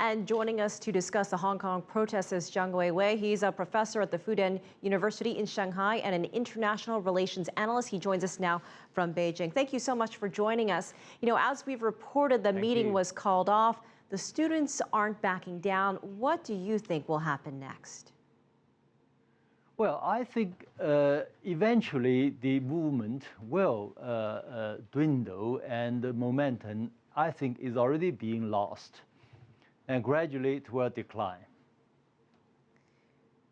And joining us to discuss the Hong Kong protests is Zhang Weiwei. He's a professor at the Fudan University in Shanghai and an international relations analyst. He joins us now from Beijing. Thank you so much for joining us. You know, as we've reported, the meeting was called off. The students aren't backing down. What do you think will happen next? Well, I think eventually the movement will dwindle, and the momentum, I think, is already being lost, and gradually it will decline.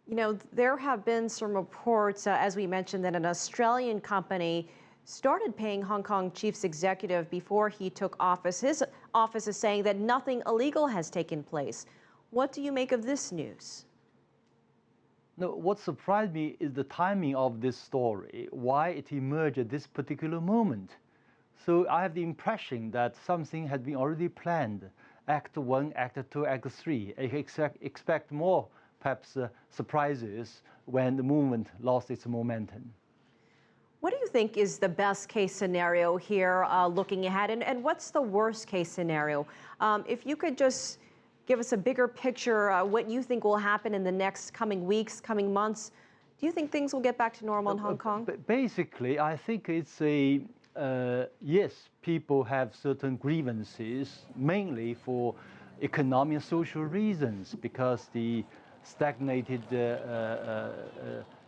You know, there have been some reports, as we mentioned, that an Australian company started paying Hong Kong chief's executive before he took office. His office is saying that nothing illegal has taken place. What do you make of this news? No, what surprised me is the timing of this story, why it emerged at this particular moment. So I have the impression that something had been already planned. Act 1, Act 2, Act 3. I expect more, perhaps, surprises when the movement lost its momentum. What do you think is the best case scenario here looking ahead? And what's the worst case scenario? If you could just give us a bigger picture, what you think will happen in the next coming weeks, coming months. Do you think things will get back to normal in Hong Kong? Basically, I think it's a, yes, people have certain grievances, mainly for economic and social reasons, because the stagnated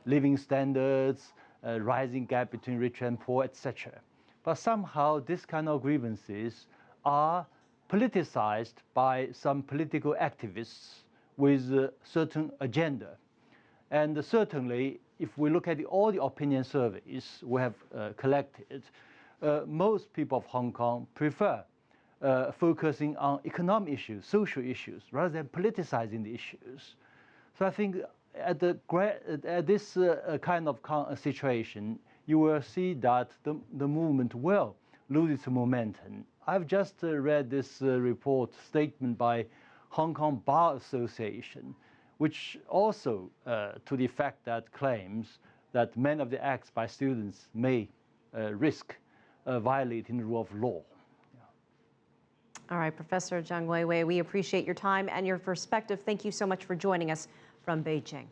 living standards, rising gap between rich and poor, etc. But somehow this kind of grievances are politicized by some political activists with a certain agenda. And certainly, if we look at all the opinion surveys we have collected, most people of Hong Kong prefer focusing on economic issues, social issues, rather than politicizing the issues. So I think at this kind of situation, you will see that the movement will lose its momentum. I've just read this statement by Hong Kong Bar Association, which also to the effect that claims that many of the acts by students may risk violating the rule of law. All right, Professor Zhang Weiwei, we appreciate your time and your perspective. Thank you so much for joining us from Beijing.